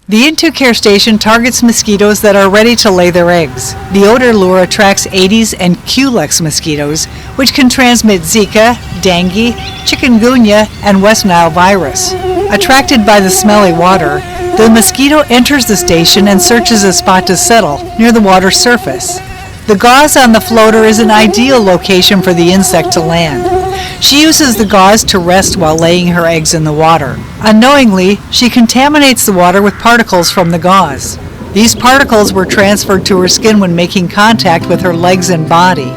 The In2Care station targets mosquitoes that are ready to lay their eggs. The odor lure attracts Aedes and Culex mosquitoes, which can transmit Zika, dengue, chikungunya, and West Nile virus. Attracted by the smelly water, the mosquito enters the station and searches a spot to settle near the water's surface. The gauze on the floater is an ideal location for the insect to land. She uses the gauze to rest while laying her eggs in the water. Unknowingly, she contaminates the water with particles from the gauze. These particles were transferred to her skin when making contact with her legs and body.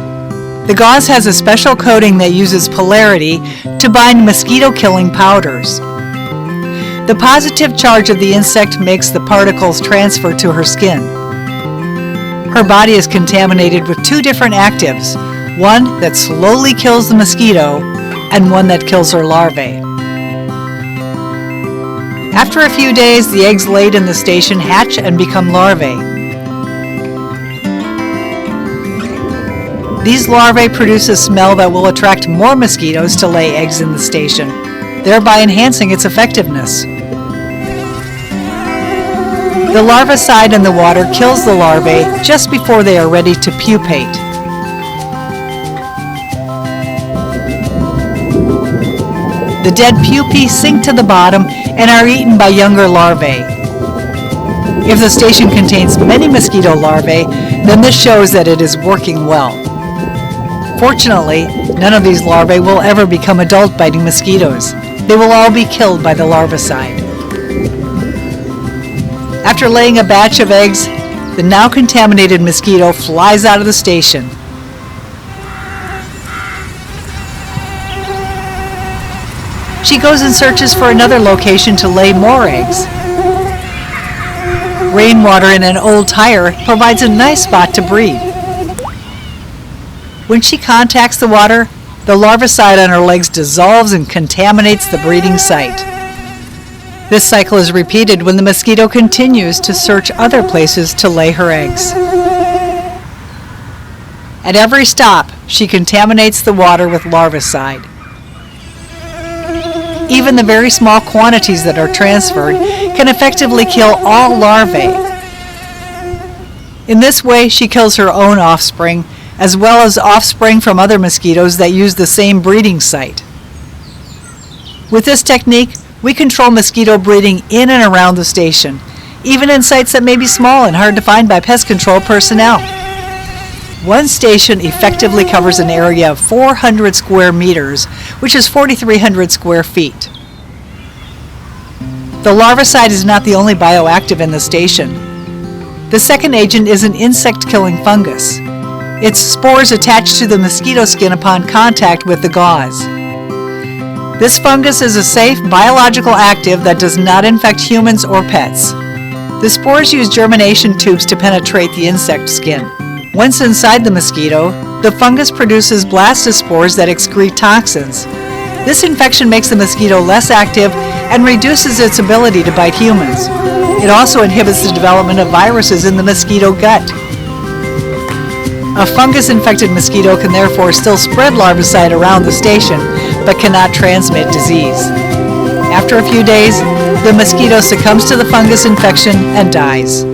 The gauze has a special coating that uses polarity to bind mosquito-killing powders. The positive charge of the insect makes the particles transfer to her skin. Her body is contaminated with two different actives, one that slowly kills the mosquito and one that kills her larvae. After a few days, the eggs laid in the station hatch and become larvae. These larvae produce a smell that will attract more mosquitoes to lay eggs in the station, thereby enhancing its effectiveness. The larvicide in the water kills the larvae just before they are ready to pupate. The dead pupae sink to the bottom and are eaten by younger larvae. If the station contains many mosquito larvae, then this shows that it is working well. Fortunately, none of these larvae will ever become adult-biting mosquitoes. They will all be killed by the larvicide. After laying a batch of eggs, the now contaminated mosquito flies out of the station. She goes and searches for another location to lay more eggs. Rainwater in an old tire provides a nice spot to breed. When she contacts the water, the larvicide on her legs dissolves and contaminates the breeding site. This cycle is repeated when the mosquito continues to search other places to lay her eggs. At every stop, she contaminates the water with larvicide. Even the very small quantities that are transferred can effectively kill all larvae. In this way, she kills her own offspring, as well as offspring from other mosquitoes that use the same breeding site. With this technique, we control mosquito breeding in and around the station, even in sites that may be small and hard to find by pest control personnel. One station effectively covers an area of 400 square meters, which is 4,300 square feet. The larvicide is not the only bioactive in the station. The second agent is an insect-killing fungus. Its spores attach to the mosquito skin upon contact with the gauze. This fungus is a safe biological active that does not infect humans or pets. The spores use germination tubes to penetrate the insect skin. Once inside the mosquito, the fungus produces blastospores that excrete toxins. This infection makes the mosquito less active and reduces its ability to bite humans. It also inhibits the development of viruses in the mosquito gut. A fungus-infected mosquito can therefore still spread larvicide around the station, but cannot transmit disease. After a few days, the mosquito succumbs to the fungus infection and dies.